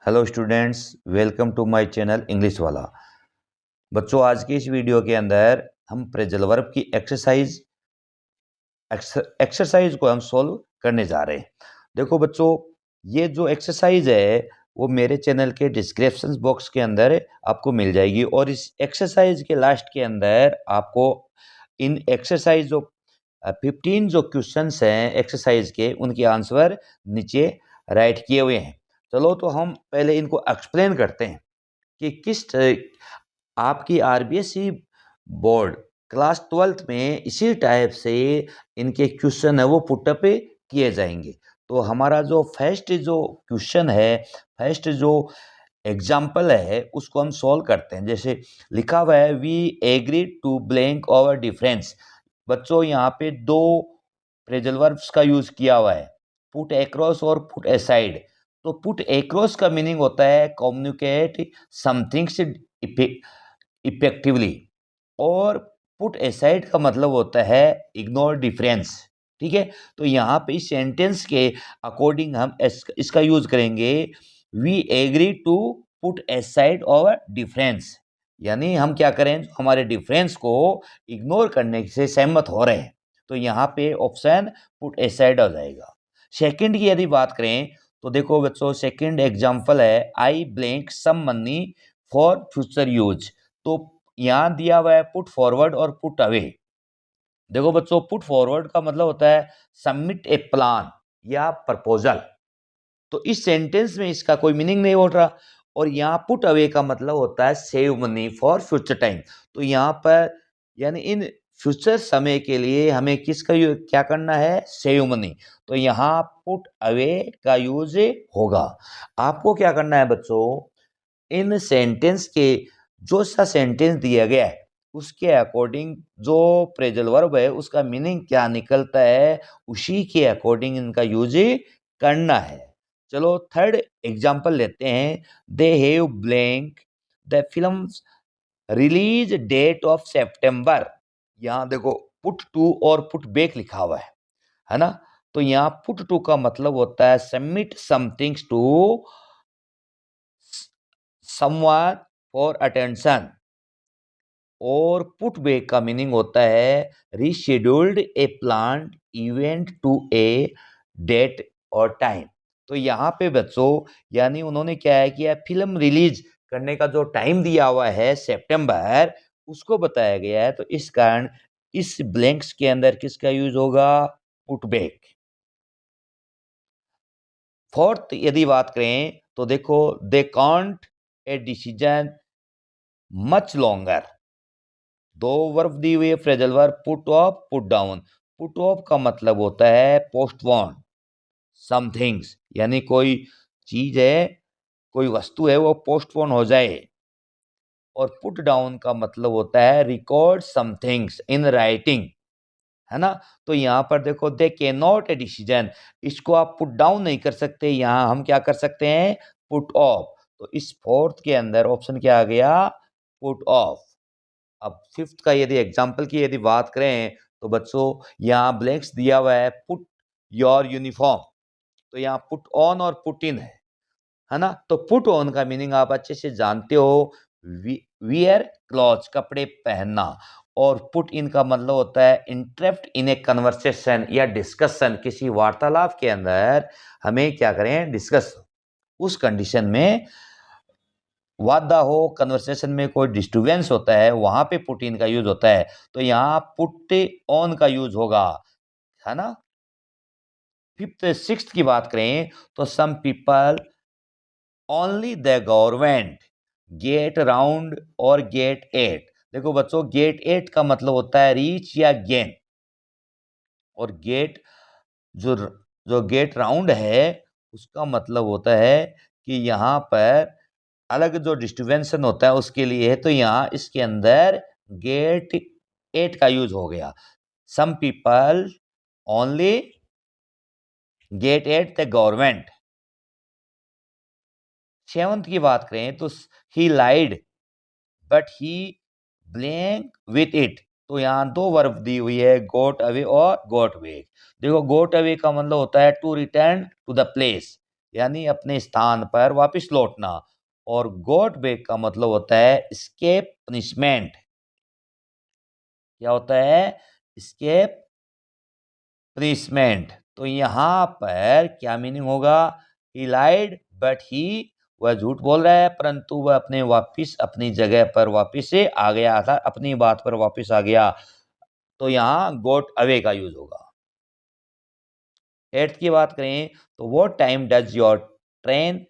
Hello students, welcome to my channel English वाला। बच्चों, आज की इस वीडियो के अंदर हम फ्रेजल वर्ब की एक्सरसाइज को हम सॉल्व करने जा रहे हैं। देखो बच्चों, ये जो एक्सरसाइज है वो मेरे चैनल के डिस्क्रिप्शन बॉक्स के अंदर आपको मिल जाएगी और इस एक्सरसाइज के लास्ट के अंदर आपको इन एक्सरसाइज जो 15 जो क्वेश्चंस हैं एक्सरसाइज के, उनके आंसर नीचे राइट किए हुए हैं। चलो तो हम पहले इनको एक्सप्लेन करते हैं कि आपकी आरबीएसई बोर्ड क्लास 12th में इसी टाइप से इनके क्वेश्चन है वो पुटअप किए जाएंगे। तो हमारा जो फर्स्ट जो क्वेश्चन है, फर्स्ट जो एग्जाम्पल है, उसको हम सॉल्व करते हैं। जैसे लिखा हुआ है, we agree to blank over difference. बच्चों, यहाँ पे दो फ्रेजल वर्ब्स का यूज किया हुआ है, पुट एक्रॉस और पुट एसाइड। तो पुट एक्रॉस का मीनिंग होता है कम्युनिकेट समथिंग्स इफेक्टिवली, और पुट एसाइड का मतलब होता है इग्नोर डिफरेंस। ठीक है, तो यहाँ पे इस सेंटेंस के अकॉर्डिंग हम इसका यूज करेंगे, we agree to put aside और डिफरेंस। यानी हम क्या करें, हमारे डिफरेंस को इग्नोर करने से सहमत हो रहे हैं। तो यहाँ पे ऑप्शन पुट एसाइड हो जाएगा। सेकंड की यदि बात करें तो देखो बच्चों, सेकंड एग्जांपल है, I blank some money for future use. तो यहाँ दिया हुआ है पुट फॉरवर्ड और पुट अवे। देखो बच्चों, पुट फॉरवर्ड का मतलब होता है सबमिट ए प्लान या प्रपोजल। तो इस सेंटेंस में इसका कोई मीनिंग नहीं हो रहा। और यहाँ पुट अवे का मतलब होता है save money for future time. तो यहाँ पर यानी इन फ्यूचर समय के लिए हमें किसका क्या करना है, सेव मनी। तो यहाँ पुट अवे का यूज होगा। आपको क्या करना है बच्चों, इन सेंटेंस के जो सा सेंटेंस दिया गया है उसके अकॉर्डिंग जो फ्रेजल वर्ब है उसका मीनिंग क्या निकलता है, उसी के अकॉर्डिंग इनका यूज करना है। चलो थर्ड एग्जांपल लेते हैं, they have blank the film release date of September. यहाँ देखो पुट टू और पुट बैक लिखा हुआ है ना। तो यहाँ पुट टू का मतलब होता है submit somethings to someone for attention, और पुट बैक का मीनिंग होता है rescheduled a plan event to a date और टाइम। तो यहाँ पे बच्चों यानी उन्होंने क्या है किया, फिल्म रिलीज करने का जो टाइम दिया हुआ है सितंबर, उसको बताया गया है। तो इस कारण इस ब्लैंक्स के अंदर किसका यूज होगा, पुट बैक। फोर्थ यदि बात करें तो देखो, they can't a decision much longer. दो वर्ब दी हुई है phrasal verb put off put down. Put off का मतलब होता है पोस्टपोन समथिंग्स, यानी कोई चीज है, कोई वस्तु है, वो पोस्टपोन हो जाए। और पुट डाउन का मतलब होता है रिकॉर्ड समथिंग्स इन राइटिंग, है ना। तो यहाँ पर देखो, they can not a decision, इसको आप पुट डाउन नहीं कर सकते, यहाँ हम क्या कर सकते हैं, पुट ऑफ। तो इस फोर्थ के अंदर ऑप्शन क्या आ गया, पुट ऑफ। अब फिफ्थ का यदि एग्जाम्पल की यदि बात करें तो बच्चों यहाँ ब्लैंक्स दिया हुआ है, पुट योर यूनिफॉर्म। तो यहाँ पुट ऑन और पुट इन है ना। तो पुट ऑन का मीनिंग आप अच्छे से जानते हो, वियर क्लॉथ, कपड़े पहनना। और पुट इन का मतलब होता है इंटरप्ट इन ए कन्वर्सेशन या डिस्कशन, किसी वार्तालाप के अंदर हमें क्या करें, डिस्कस, उस कंडीशन में वादा हो, कन्वर्सेशन में कोई डिस्टर्बेंस होता है, वहां पे पुट इन का यूज होता है। तो यहाँ पुट ऑन का यूज होगा, है ना। फिफ्थ सिक्स्थ की बात करें तो some people only the government get round और गेट एट। देखो बच्चों, गेट एट का मतलब होता है रीच या गेन, और गेट जो जो गेट राउंड है उसका मतलब होता है कि यहाँ पर अलग जो डिस्ट्रीब्यूशन होता है उसके लिए है। तो यहाँ इसके अंदर गेट एट का यूज हो गया, some people only get at the government. Seventh की बात करें तो he lied but he blank with it. तो यहाँ दो वर्ब दी हुई है, गोट अवे और गोट बैक। देखो गोट अवे का मतलब होता है to return to the place, यानी अपने स्थान पर वापस लौटना। और गोट बैक का मतलब होता है एस्केप पनिशमेंट। क्या होता है? Escape punishment. तो यहाँ पर क्या मीनिंग होगा? ही लाइड बट ही, वह झूठ बोल रहा है परंतु वह अपनी जगह पर वापिस से आ गया था, अपनी बात पर वापिस आ गया। तो यहाँ गोट अवे का यूज होगा। 8th की बात करें तो what time does your train,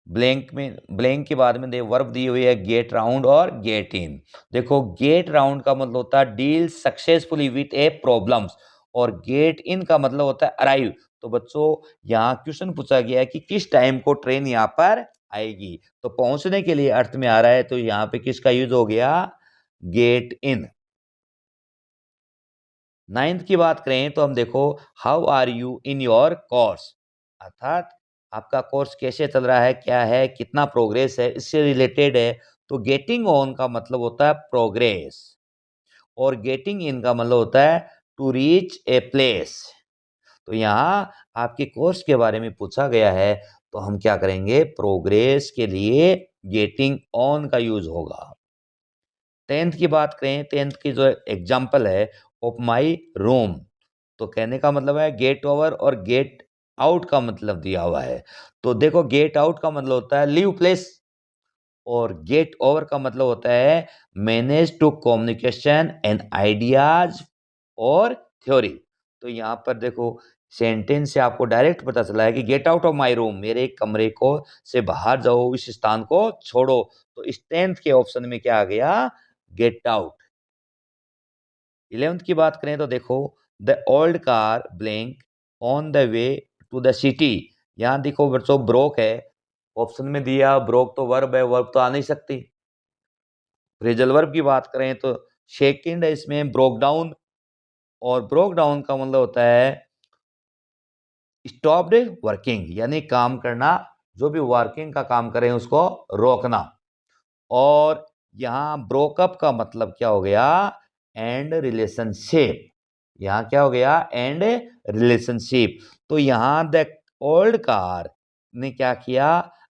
blank के बाद में दे वर्ब दी हुई है गेट राउंड और गेट इन। देखो गेट राउंड का मतलब होता है deal successfully with A problems, और गेट इन का मतलब होता है अराइव। तो बच्चों यहाँ क्वेश्चन पूछा गया है कि किस टाइम को ट्रेन यहाँ पर आएगी, तो पहुंचने के लिए अर्थ में आ रहा है, तो यहाँ पे किसका यूज हो गया? Get in. 9th की बात करें तो हम देखो how are you in your course, अर्थात आपका कोर्स कैसे चल रहा है, क्या है, कितना प्रोग्रेस है, इससे रिलेटेड है। तो गेटिंग ऑन का मतलब होता है प्रोग्रेस, और गेटिंग इन का मतलब होता है टू रीच ए प्लेस। तो यहाँ आपके कोर्स के बारे में पूछा गया है, तो हम क्या करेंगे? प्रोग्रेस के लिए गेटिंग ऑन का यूज होगा। 10th की बात करें, 10th की जो एग्जाम्पल है ऑफ माई रूम, तो कहने का मतलब है गेट ओवर और गेट आउट का मतलब दिया हुआ है। तो देखो गेट आउट का मतलब होता है लीव प्लेस, और गेट ओवर का मतलब होता है manage to communication and ideas और थ्योरी। तो यहाँ पर देखो सेंटेंस से आपको डायरेक्ट पता चला है कि get out of my room, मेरे कमरे को से बाहर जाओ, इस स्थान को छोड़ो। तो इस 10th के ऑप्शन में क्या आ गया? Get out. 11th की बात करें तो देखो the old car blank on the way to the city. यहाँ देखो बच्चों ब्रोक है, ऑप्शन में दिया ब्रोक, तो वर्ब है, वर्ब तो आ नहीं सकती। फ्रेजल वर्ब की बात करें तो सेकंड है इसमें ब्रोक डाउन, और ब्रोक डाउन का मतलब होता है स्टॉप्ड वर्किंग, यानी काम करना, जो भी वर्किंग का काम करें उसको रोकना। और यहाँ ब्रोकअप का मतलब क्या हो गया? And relationship. यहाँ क्या हो गया? And relationship. तो यहाँ द ओल्ड कार ने क्या किया?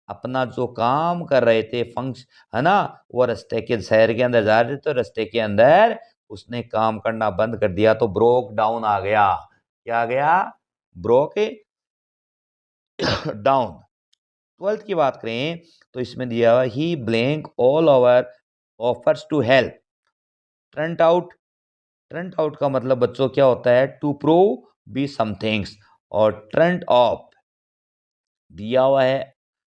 अपना जो काम कर रहे थे है ना, वो रास्ते के शहर के अंदर जा रहे थे, तो रास्ते के अंदर उसने काम करना बंद कर दिया, तो ब्रोक डाउन आ गया। क्या आ गया? Broke down. 12th की बात करें तो इसमें दिया हुआ he blank all over offers to help turn out. Turn out का मतलब बच्चों क्या होता है? टू प्रूव बी समथिंग्स, और टर्न ऑफ दिया हुआ है,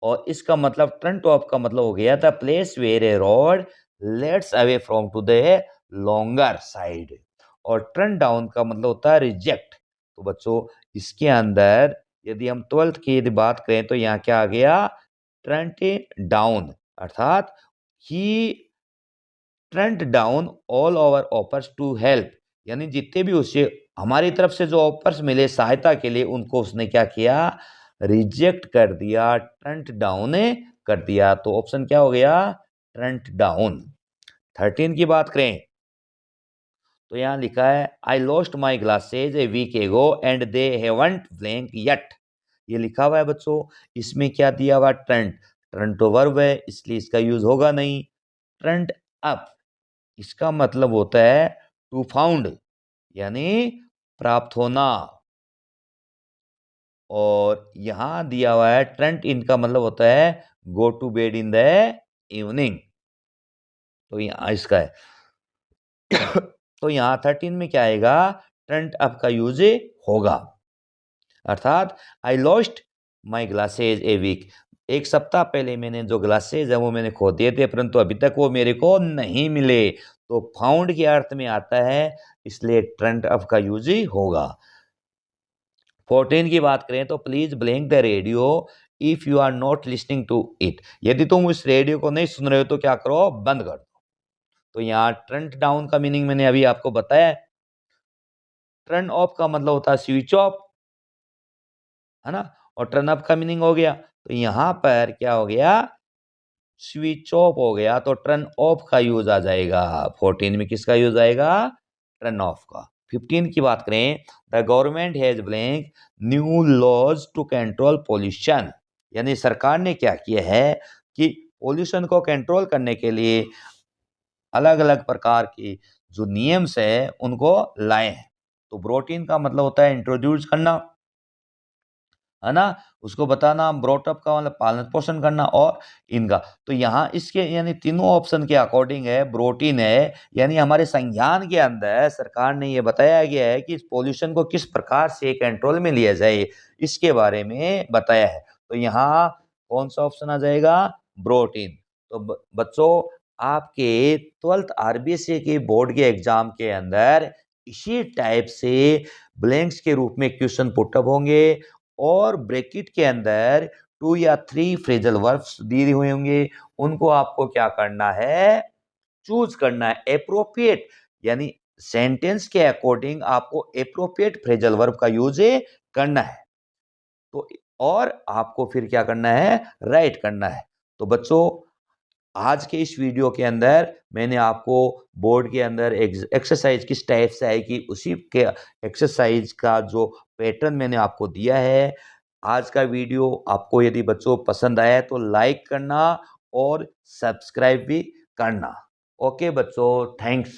और इसका मतलब टर्न ऑफ का मतलब हो गया था place where a road lets away from to the longer side. और टर्न डाउन का मतलब होता है रिजेक्ट। तो बच्चों इसके अंदर यदि हम 12th की यदि बात करें तो यहाँ क्या आ गया? टर्न डाउन, अर्थात he turn down all over offers to help, यानी जितने भी उसे हमारी तरफ से जो ऑफर्स मिले सहायता के लिए, उनको उसने क्या किया? रिजेक्ट कर दिया, टर्न डाउन कर दिया। तो ऑप्शन क्या हो गया? Turn down. 13 की बात करें तो यहाँ लिखा है I lost my glasses a week ago and they haven't blank yet. ये लिखा हुआ है बच्चों, इसमें क्या दिया हुआ? टर्न। टर्न तो वर्ब है, इसलिए इसका यूज होगा नहीं। टर्न अप, इसका मतलब होता है टू फाउंड, यानी प्राप्त होना। और यहां दिया हुआ है ट्रेंट, इनका मतलब होता है go to bed in the evening. तो यहाँ इसका है तो यहाँ 13 में क्या आएगा? ट्रेंट अप का यूज होगा, अर्थात I lost my glasses a week, एक सप्ताह पहले मैंने जो ग्लासेज है वो मैंने खो दिए थे, परंतु अभी तक वो मेरे को नहीं मिले। तो फाउंड के अर्थ में आता है, इसलिए ट्रेंट अप का यूज ही होगा। 14 की बात करें तो please blank the radio if you are not listening to it, यदि तुम उस रेडियो को नहीं सुन रहे हो तो क्या करो? बंद कर दो। तो यहाँ टर्न डाउन का मीनिंग मैंने अभी आपको बताया। टर्न ऑफ का मतलब होता है स्विच ऑफ, है ना, और टर्न अप का मीनिंग हो गया। तो यहाँ पर क्या हो गया? स्विच ऑफ हो गया, तो टर्न ऑफ का यूज आ जाएगा। 14 में किसका यूज आएगा? टर्न ऑफ का। 15 की बात करें, the government has blank new laws to control pollution, यानी सरकार ने क्या किया है कि पोल्यूशन को कंट्रोल करने के लिए अलग अलग प्रकार की जो नियम्स है उनको लाए हैं। तो ब्रोट इन का मतलब होता है इंट्रोड्यूस करना, है ना, उसको बताना, ब्रॉटअप का मतलब पालन पोषण करना, और इनका तो यहाँ इसके यानी तीनों ऑप्शन के अकॉर्डिंग है ब्रोटीन है, यानी हमारे संज्ञान के अंदर सरकार ने ये बताया गया है कि इस पोल्यूशन को किस प्रकार से कंट्रोल में लिया जाए, इसके बारे में बताया है। तो यहाँ कौन सा ऑप्शन आ जाएगा, ब्रोटीन। तो बच्चों आपके 12th आरबीएससी के बोर्ड के एग्जाम के अंदर इसी टाइप से ब्लैंक्स के रूप में क्वेश्चन पुटअप होंगे, और ब्रैकेट के अंदर 2 या 3 फ्रेजल वर्ब्स दिए हुए होंगे, उनको आपको क्या करना है, चूज करना है एप्रोप्रिएट, यानी सेंटेंस के अकॉर्डिंग आपको एप्रोप्रिएट फ्रेजल वर्ब का यूज करना है। तो और आपको फिर क्या करना है, राइट करना है। तो बच्चों आज के इस वीडियो के अंदर मैंने आपको बोर्ड के अंदर एक्सरसाइज किस टाइप से आएगी उसी के एक्सरसाइज का जो पैटर्न मैंने आपको दिया है। आज का वीडियो आपको यदि बच्चों पसंद आया तो लाइक करना और सब्सक्राइब भी करना। ओके बच्चों, थैंक्स।